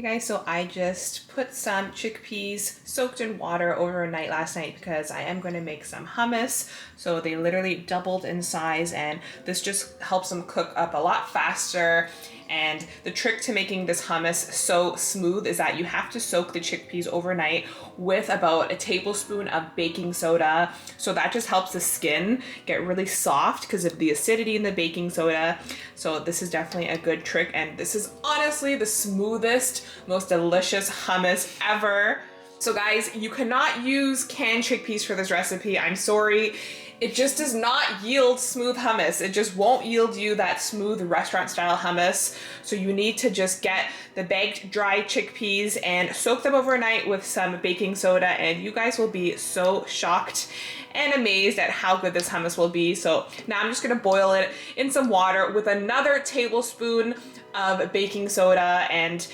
Guys, so I just put some chickpeas soaked in water overnight last night because I am going to make some hummus. So they literally doubled in size, and this just helps them cook up a lot faster. And the trick to making this hummus so smooth is that you have to soak the chickpeas overnight with about a tablespoon of baking soda. So that just helps the skin get really soft because of the acidity in the baking soda. So this is definitely a good trick, and this is honestly the smoothest, most delicious hummus ever. So guys, you cannot use canned chickpeas for this recipe. I'm sorry. It just does not yield smooth hummus. It just won't yield you that smooth restaurant style hummus. So you need to just get the bagged dry chickpeas and soak them overnight with some baking soda, and you guys will be so shocked and amazed at how good this hummus will be. So now I'm just gonna boil it in some water with another tablespoon of baking soda, and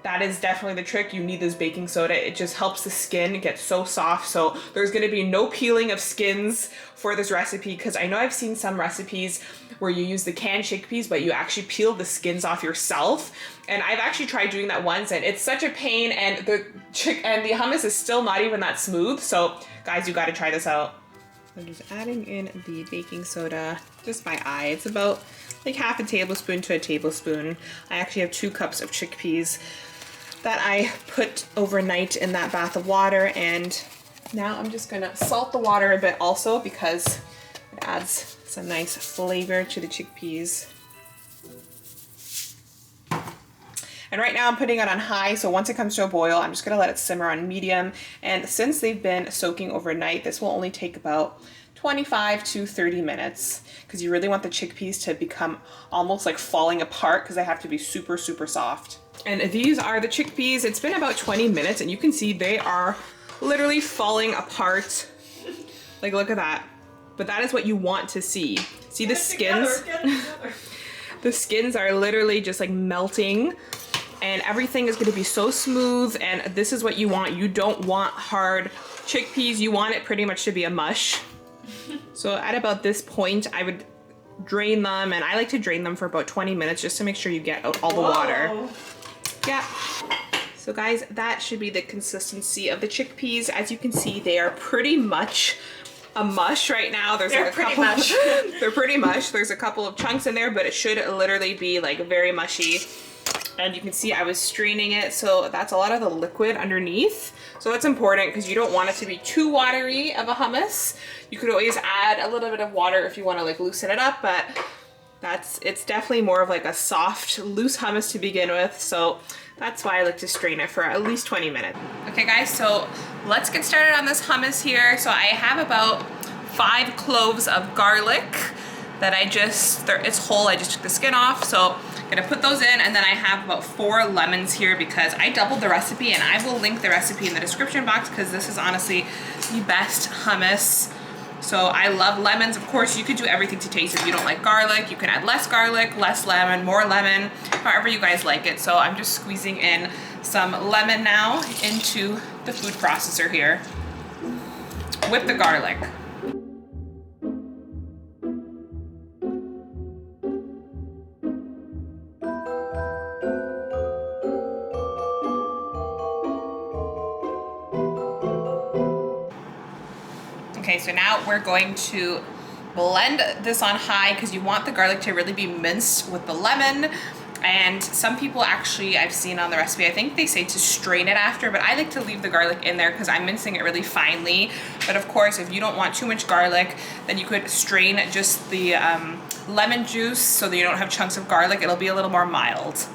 that is definitely the trick. You need this baking soda. It just helps the skin get so soft. So there's gonna be no peeling of skins for this recipe, because I know I've seen some recipes where you use the canned chickpeas, but you actually peel the skins off yourself. And I've actually tried doing that once, and it's such a pain, and the hummus is still not even that smooth. So guys, you gotta try this out. I'm just adding in the baking soda just by eye. It's about like half a tablespoon to a tablespoon. I actually have 2 cups of chickpeas that I put overnight in that bath of water, and now I'm just gonna salt the water a bit also because it adds some nice flavor to the chickpeas. And right now I'm putting it on high, so once it comes to a boil, I'm just gonna let it simmer on medium. And since they've been soaking overnight, this will only take about 25 to 30 minutes, because you really want the chickpeas to become almost like falling apart, because they have to be super, super soft. And these are the chickpeas. It's been about 20 minutes, and you can see they are literally falling apart. Like, look at that. But that is what you want to see. See the skins? The skins are literally just like melting, and everything is going to be so smooth, and this is what you want. You don't want hard chickpeas. You want it pretty much to be a mush. So at about this point, I would drain them, and I like to drain them for about 20 minutes just to make sure you get out all the water. Yeah. So guys, that should be the consistency of the chickpeas. As you can see, they are pretty much a mush right now. There's like a couple. They're pretty much. There's a couple of chunks in there, but it should literally be like very mushy. And you can see I was straining it, so that's a lot of the liquid underneath. So that's important because you don't want it to be too watery of a hummus. You could always add a little bit of water if you want to like loosen it up, but it's definitely more of like a soft, loose hummus to begin with. So that's why I like to strain it for at least 20 minutes. Okay guys, so let's get started on this hummus here. So I have about 5 cloves of garlic that it's whole, I just took the skin off. So I'm gonna put those in, and then I have about 4 lemons here because I doubled the recipe, and I will link the recipe in the description box because this is honestly the best hummus. So I love lemons. Of course, you could do everything to taste. If you don't like garlic, you can add less garlic, less lemon, more lemon, however you guys like it. So I'm just squeezing in some lemon now into the food processor here with the garlic. Okay, so now we're going to blend this on high because you want the garlic to really be minced with the lemon. And some people actually, I've seen on the recipe, I think they say to strain it after, but I like to leave the garlic in there because I'm mincing it really finely. But of course, if you don't want too much garlic, then you could strain just the lemon juice so that you don't have chunks of garlic. It'll be a little more mild.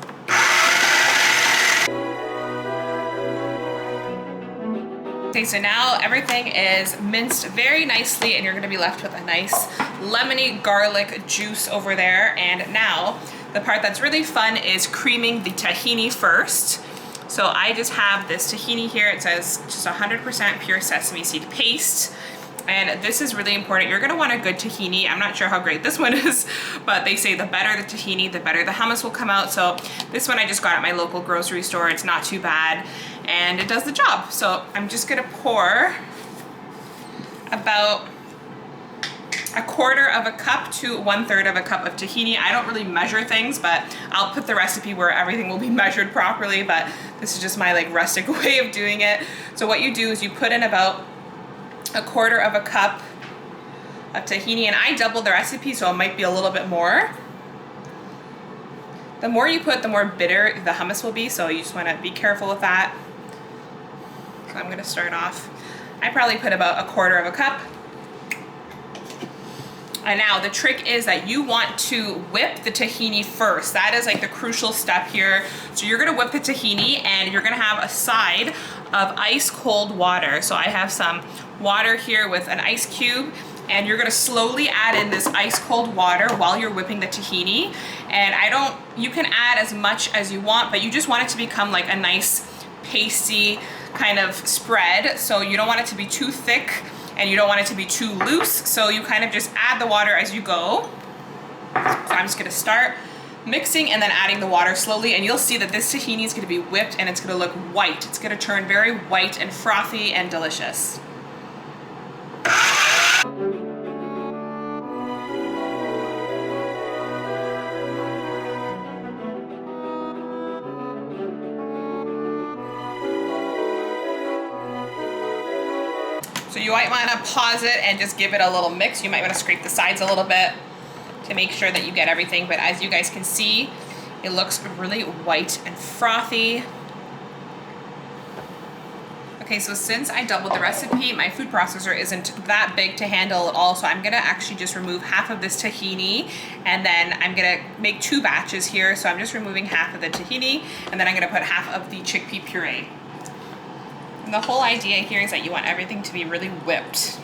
Okay, so now everything is minced very nicely and you're gonna be left with a nice lemony garlic juice over there. And now the part that's really fun is creaming the tahini first. So I just have this tahini here. It says just 100% pure sesame seed paste. And this is really important. You're gonna want a good tahini. I'm not sure how great this one is, but they say the better the tahini, the better the hummus will come out. So this one I just got at my local grocery store. It's not too bad and it does the job. So I'm just gonna pour about 1/4 cup to 1/3 cup of tahini. I don't really measure things, but I'll put the recipe where everything will be measured properly, but this is just my like rustic way of doing it. So what you do is you put in about 1/4 cup of tahini, and I doubled the recipe, so it might be a little bit more. The more you put, the more bitter the hummus will be, so you just want to be careful with that. So I'm going to start off. I probably put about 1/4 cup. And now the trick is that you want to whip the tahini first. That is like the crucial step here. So you're gonna whip the tahini and you're gonna have a side of ice cold water. So I have some water here with an ice cube, and you're gonna slowly add in this ice cold water while you're whipping the tahini. And you can add as much as you want, but you just want it to become like a nice pasty kind of spread. So you don't want it to be too thick and you don't want it to be too loose, so you kind of just add the water as you go. So I'm just gonna start mixing and then adding the water slowly, and you'll see that this tahini is gonna be whipped and it's gonna look white. It's gonna turn very white and frothy and delicious. So you might want to pause it and just give it a little mix. You might want to scrape the sides a little bit to make sure that you get everything. But as you guys can see, it looks really white and frothy. Okay, so since I doubled the recipe, my food processor isn't that big to handle at all. So I'm gonna actually just remove half of this tahini, and then I'm gonna make 2 batches here. So I'm just removing half of the tahini, and then I'm gonna put half of the chickpea puree. And the whole idea here is that you want everything to be really whipped.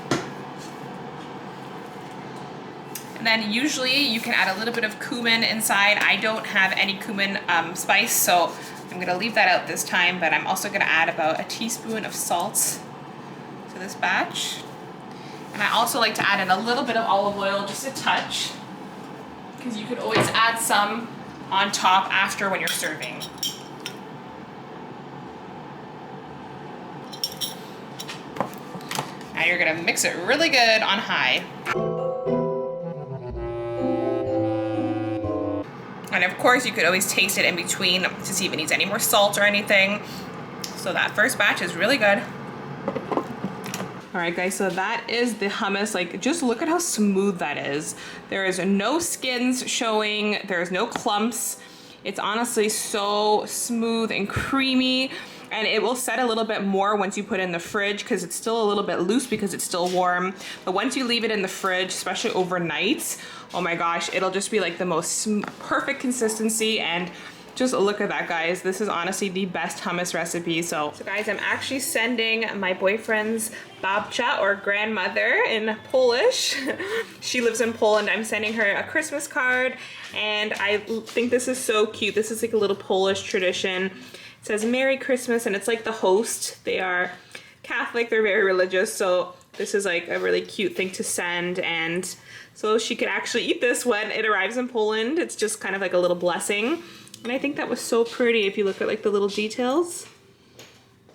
And then usually you can add a little bit of cumin inside. I don't have any cumin spice, so I'm gonna leave that out this time, but I'm also gonna add about a teaspoon of salt to this batch. And I also like to add in a little bit of olive oil, just a touch, because you could always add some on top after when you're serving. Now you're gonna mix it really good on high. And of course you could always taste it in between to see if it needs any more salt or anything. So that first batch is really good. All right guys, so that is the hummus. Like, just look at how smooth that is. There is no skins showing, there's no clumps. It's honestly so smooth and creamy. And it will set a little bit more once you put it in the fridge, because it's still a little bit loose because it's still warm. But once you leave it in the fridge, especially overnight, oh my gosh, it'll just be like the most perfect consistency. And just look at that, guys. This is honestly the best hummus recipe. So guys, I'm actually sending my boyfriend's babcia, or grandmother in Polish. She lives in Poland. I'm sending her a Christmas card, and I think this is so cute. This is like a little Polish tradition. It says Merry Christmas, and it's like the host. They are Catholic, they're very religious, so this is like a really cute thing to send. And so she could actually eat this when it arrives in Poland. It's just kind of like a little blessing. And I think that was so pretty if you look at like the little details.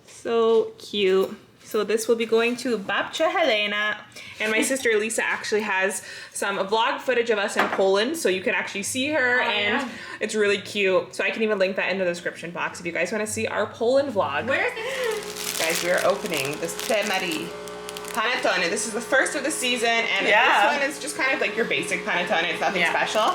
So cute. So this will be going to Babcia Helena. And my sister Lisa actually has some vlog footage of us in Poland, so you can actually see her, and it's really cute. So I can even link that in the description box if you guys want to see our Poland vlog. Where is this? Guys, we are opening this temari panettone. This is the first of the season, and this one is just kind of like your basic panettone. It's nothing special,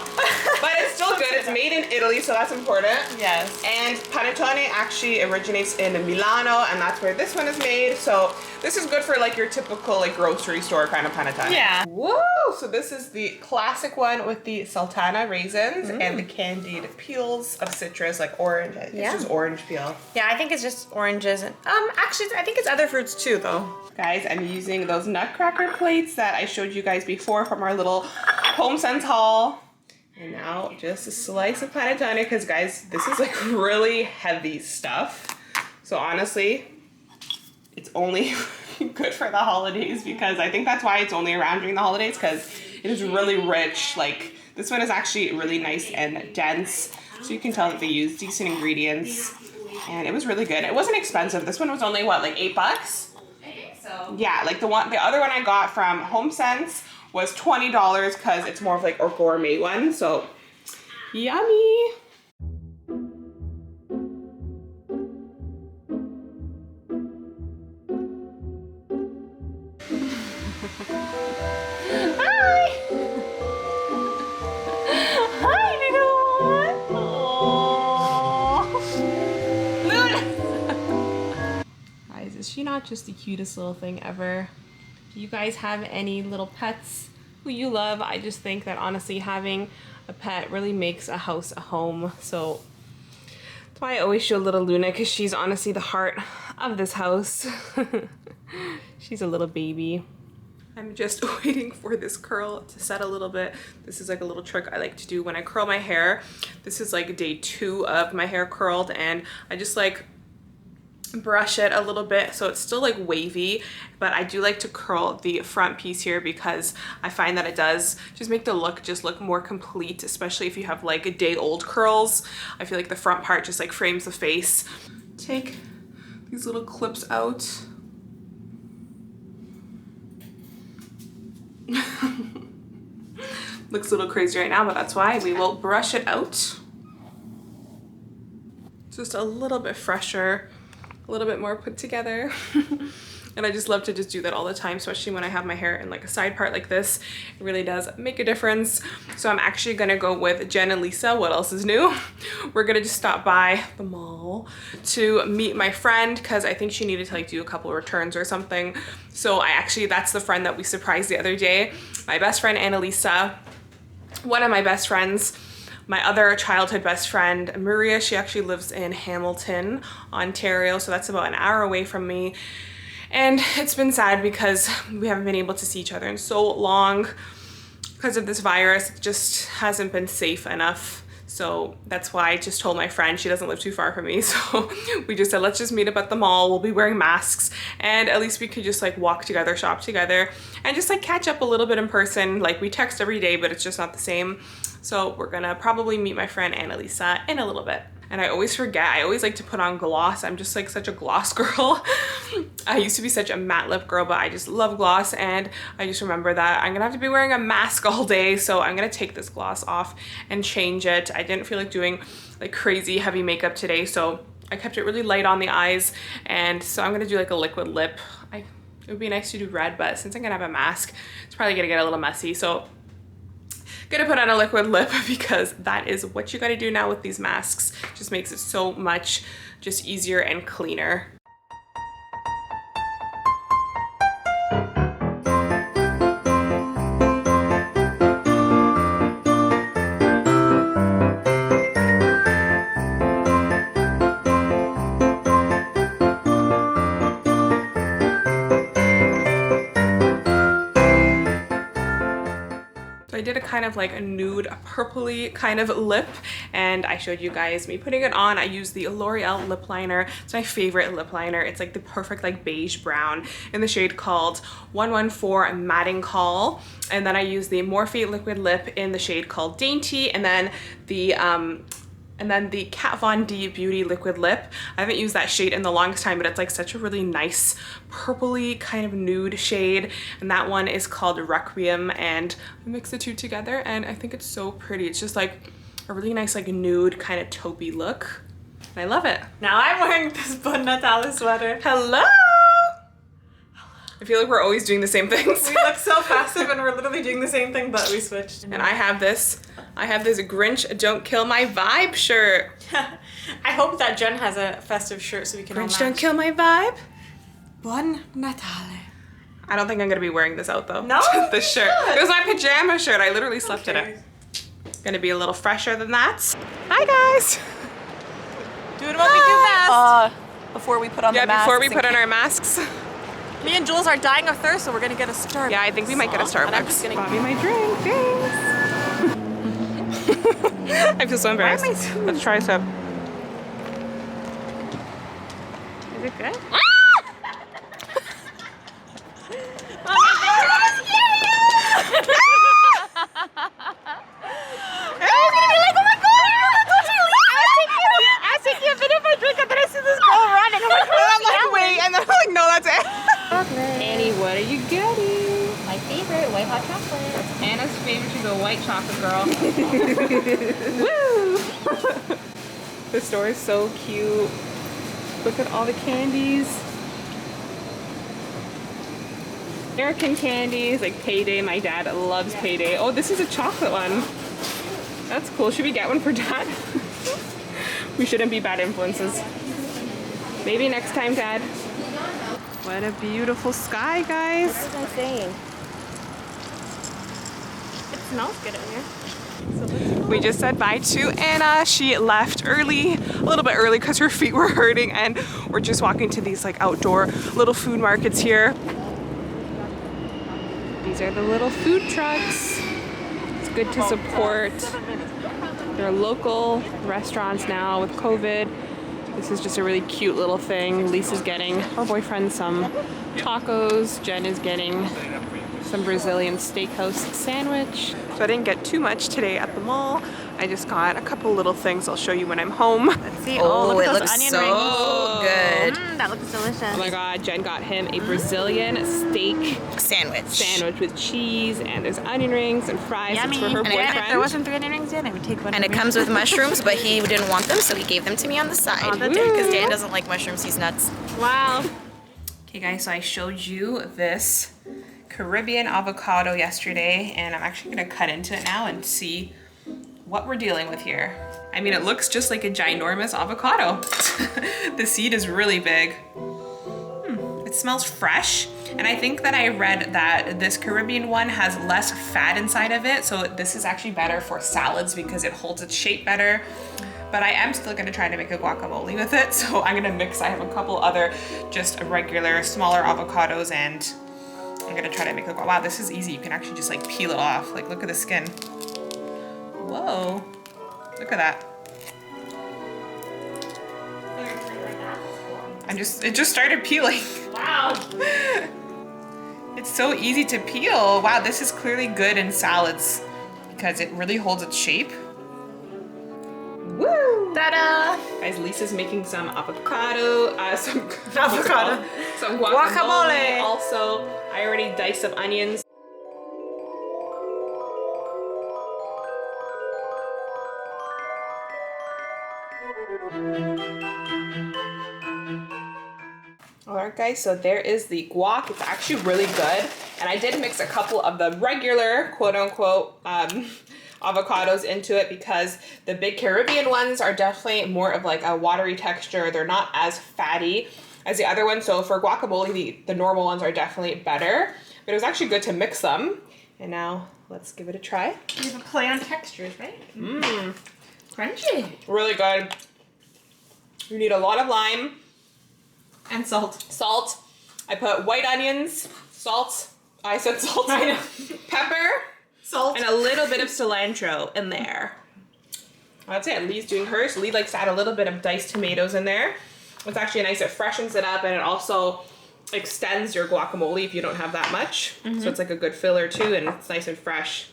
but it's still good. It's made in Italy, so that's important. Yes. And panettone actually originates in Milano, and that's where this one is made. So this is good for like your typical like grocery store kind of panettone. Yeah. Whoa! So this is the classic one with the sultana raisins and the candied peels of citrus, like orange. I think it's just orange peel. Yeah, I think it's just oranges and actually I think it's other fruits too though. Guys, I'm using those nutcracker plates that I showed you guys before from our little HomeSense haul. And now just a slice of panettone, because guys, this is like really heavy stuff. So honestly, it's only good for the holidays, because I think that's why it's only around during the holidays, because it is really rich. Like this one is actually really nice and dense. So you can tell that they use decent ingredients, and it was really good. It wasn't expensive. This one was only what, like $8? I think so. Yeah, like the other one I got from HomeSense was $20, because it's more of like a gourmet one. So yummy. Hi. Hi, little one. Luna. Guys, is she not just the cutest little thing ever? Do you guys have any little pets who you love? I just think that honestly having a pet really makes a house a home. So that's why I always show little Luna, because she's honestly the heart of this house. She's a little baby. I'm just waiting for this curl to set a little bit. This is like a little trick I like to do when I curl my hair. This is like day 2 of my hair curled, and I just like brush it a little bit so it's still like wavy, but I do like to curl the front piece here, because I find that it does just make the look just look more complete, especially if you have like a day-old curls. I feel like the front part just like frames the face. Take these little clips out. Looks a little crazy right now, but that's why we will brush it out. Just a little bit fresher, a little bit more put together. And I just love to just do that all the time, especially when I have my hair in like a side part like this. It really does make a difference. So I'm actually gonna go with Jen and Lisa. What else is new? We're gonna just stop by the mall to meet my friend, because I think she needed to like do a couple of returns or something. So that's the friend that we surprised the other day. My best friend Annalisa, one of my best friends, my other childhood best friend, Maria, she actually lives in Hamilton, Ontario. So that's about an hour away from me. And it's been sad because we haven't been able to see each other in so long because of this virus. It just hasn't been safe enough. So that's why I just told my friend, she doesn't live too far from me. So we just said, let's just meet up at the mall. We'll be wearing masks, and at least we could just like walk together, shop together, and just like catch up a little bit in person. Like we text every day, but it's just not the same. So we're gonna probably meet my friend Annalisa in a little bit. And I always forget, I always like to put on gloss. I'm just like such a gloss girl. I used to be such a matte lip girl, but I just love gloss, and I just remember that I'm gonna have to be wearing a mask all day, so I'm gonna take this gloss off and change it. I didn't feel like doing like crazy heavy makeup today, so I kept it really light on the eyes, and so I'm gonna do like a liquid lip. It would be nice to do red, but since I'm gonna have a mask, it's probably gonna get a little messy, so gonna put on a liquid lip, because that is what you gotta do now with these masks. Just makes it so much just easier and cleaner. I did a kind of like a nude purpley kind of lip, and I showed you guys me putting it on. I used the L'Oreal lip liner. It's my favorite lip liner. It's like the perfect like beige brown in the shade called 114 Matting Call. And then I used the Morphe liquid lip in the shade called Dainty, and then the Kat Von D Beauty liquid lip. I haven't used that shade in the longest time, but it's like such a really nice purpley kind of nude shade. And that one is called Requiem, and I mix the two together and I think it's so pretty. It's just like a really nice like nude kind of taupey look. And I love it. Now I'm wearing this Bon Natale sweater. Hello! I feel like we're always doing the same things. We look so festive and we're literally doing the same thing, but we switched. And I have this Grinch Don't Kill My Vibe shirt. I hope that Jen has a festive shirt so we can all Grinch match. Don't Kill My Vibe? Buon Natale. I don't think I'm gonna be wearing this out though. No? This shirt. It was my pajama shirt. I literally slept in Okay. it. Gonna be a little fresher than that. Hi guys. Doing what we do best. Before we put on the Yeah, masks. before we put on our masks. Me and Jules are dying of thirst, so we're gonna get a Starbucks. Yeah, I think we might get a Starbucks. And I'm just gonna Bobby, my drink. Thanks. I feel so embarrassed. Let's try some. Is it good? Annie, what are you getting? My favorite, white hot chocolate. That's Anna's favorite. She's a white chocolate girl. Woo! The store is so cute. Look at all the candies. American candies, like Payday. My dad loves Payday. Oh, this is a chocolate one. That's cool. Should we get one for Dad? We shouldn't be bad influences. Maybe next time, Dad. What a beautiful sky, guys. What was I saying? It smells good in here. We just said bye to Anna. She left early, a little bit early because her feet were hurting, and we're just walking to these like outdoor little food markets here. These are the little food trucks. It's good to support their local restaurants now with COVID. This is just a really cute little thing. Lisa's getting her boyfriend some tacos. Jen is getting some Brazilian steakhouse sandwich. So I didn't get too much today at the mall. I just got a couple little things I'll show you when I'm home. Let's see. Oh, look it at those looks onion so rings. good. That looks delicious. Oh my god, Jen got him a Brazilian steak Sandwich. with cheese, and there's onion rings and fries. Yummy. It's for her And boyfriend. if there wasn't 3 onion rings in, I would take one. And it comes with mushrooms, but he didn't want them, so he gave them to me on the side. Oh, that's Because Dan doesn't like mushrooms, he's nuts. Wow. Okay guys, so I showed you this Caribbean avocado yesterday, and I'm actually gonna cut into it now and see what we're dealing with here. I mean, it looks just like a ginormous avocado. The seed is really big. It smells fresh. And I think that I read that this Caribbean one has less fat inside of it. So this is actually better for salads because it holds its shape better. But I am still gonna try to make a guacamole with it. So I'm gonna mix, I have a couple other just regular smaller avocados, and I'm gonna try to make a guacamole. Wow, this is easy. You can actually just like peel it off. Like look at the skin. Whoa, look at that. It just started peeling. Wow. It's so easy to peel. Wow, this is clearly good in salads because it really holds its shape. Woo! Ta-da! Guys, Lisa's making some avocado, some guacamole. Guacamole. Also, I already diced some onions. Alright guys, so there is the guac. It's actually really good. And I did mix a couple of the regular, quote unquote, avocados into it because the big Caribbean ones are definitely more of like a watery texture. They're not as fatty as the other ones. So for guacamole, the normal ones are definitely better. But it was actually good to mix them. And now let's give it a try. You have a play on textures, right? Mmm, Crunchy. really good. You need a lot of lime. And salt. Salt. I put white onions, salt. I said salt. I know. Pepper, Salt. and a little bit of cilantro in there. That's it. Lee's doing hers. Lee likes to add a little bit of diced tomatoes in there. It's actually nice. It freshens it up, and it also extends your guacamole if you don't have that much. So it's like a good filler too, and it's nice and fresh.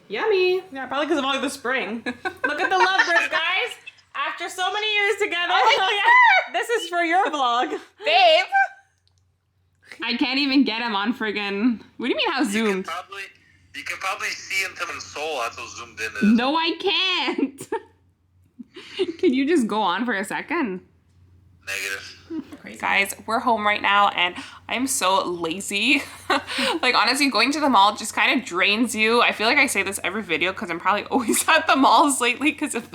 Yummy. Yeah, probably because of all the spring. Look at the lovebirds, guys. After so many years together. Oh, yeah. This is for your vlog. Babe. I can't even get him on friggin'. What do you mean how zoomed? You can probably see him in Seoul. That's how zoomed in it is. No, I can't. Can you just go on for a second? Negative. crazy. Guys, we're home right now and I'm so lazy. Like honestly, going to the mall just kind of drains you. I feel like I say this every video because I'm probably always at the malls lately because of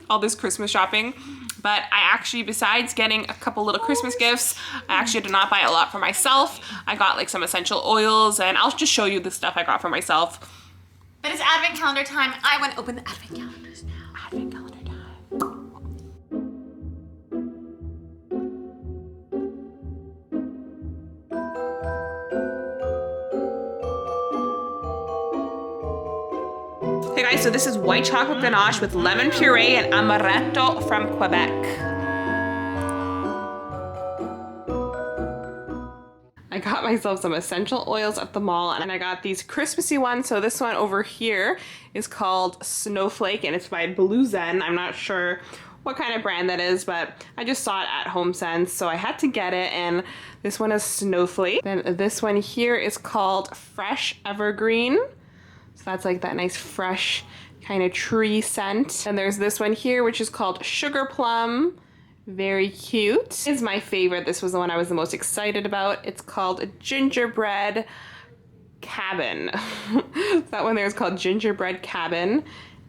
all this Christmas shopping. But I actually, besides getting a couple little Christmas gifts, I actually did not buy a lot for myself. I got like some essential oils, and I'll just show you the stuff I got for myself. But it's advent calendar time. I want to open the advent calendars now. Advent calendar time. Hey guys, so this is white chocolate ganache with lemon puree and amaretto from Quebec. I got myself some essential oils at the mall and I got these Christmassy ones. So this one over here is called Snowflake and it's by Blue Zen. I'm not sure what kind of brand that is, but I just saw it at HomeSense, so I had to get it, and this one is Snowflake. Then this one here is called Fresh Evergreen. So that's like that nice fresh kind of tree scent. And there's this one here, which is called Sugar Plum. Very cute. This is my favorite. This was the one I was the most excited about. It's called Gingerbread Cabin. That one there is called Gingerbread Cabin.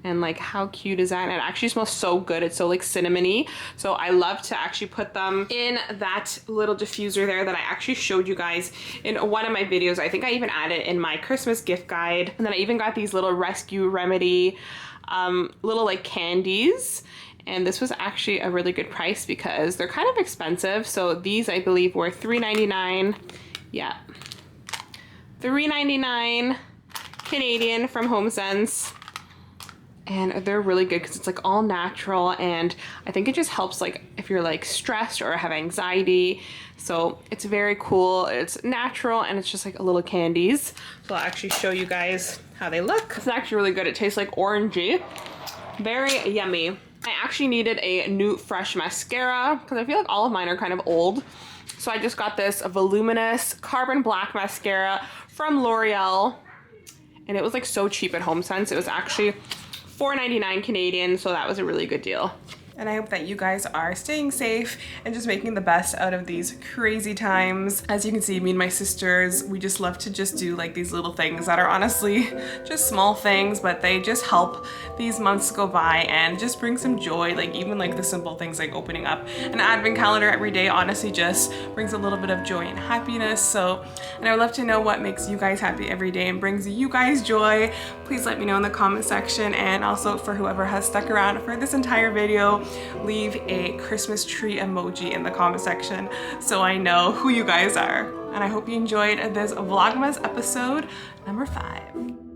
And like, how cute is that? And it actually smells so good. It's so like cinnamony. So I love to actually put them in that little diffuser there that I actually showed you guys in one of my videos. I think I even added in my Christmas gift guide. And then I even got these little Rescue Remedy little like candies. And this was actually a really good price because they're kind of expensive. So these, I believe, were $3.99. Yeah, $3.99 Canadian from HomeSense. And they're really good because it's like all natural, and I think it just helps like if you're like stressed or have anxiety. So it's very cool. It's natural and it's just like a little candies. So I'll actually show you guys how they look. It's actually really good. It tastes like orangey. Very yummy. I actually needed a new fresh mascara because I feel like all of mine are kind of old. So I just got this voluminous carbon black mascara from L'Oreal, and it was like so cheap at HomeSense. It was actually $4.99 Canadian, so that was a really good deal. And I hope that you guys are staying safe and just making the best out of these crazy times. As you can see, me and my sisters, we just love to just do like these little things that are honestly just small things, but they just help these months go by and just bring some joy. Like even like the simple things like opening up an advent calendar every day honestly just brings a little bit of joy and happiness. So, and I would love to know what makes you guys happy every day and brings you guys joy. Please let me know in the comment section, and also for whoever has stuck around for this entire video, leave a Christmas tree emoji in the comment section so I know who you guys are. And I hope you enjoyed this Vlogmas episode number 5.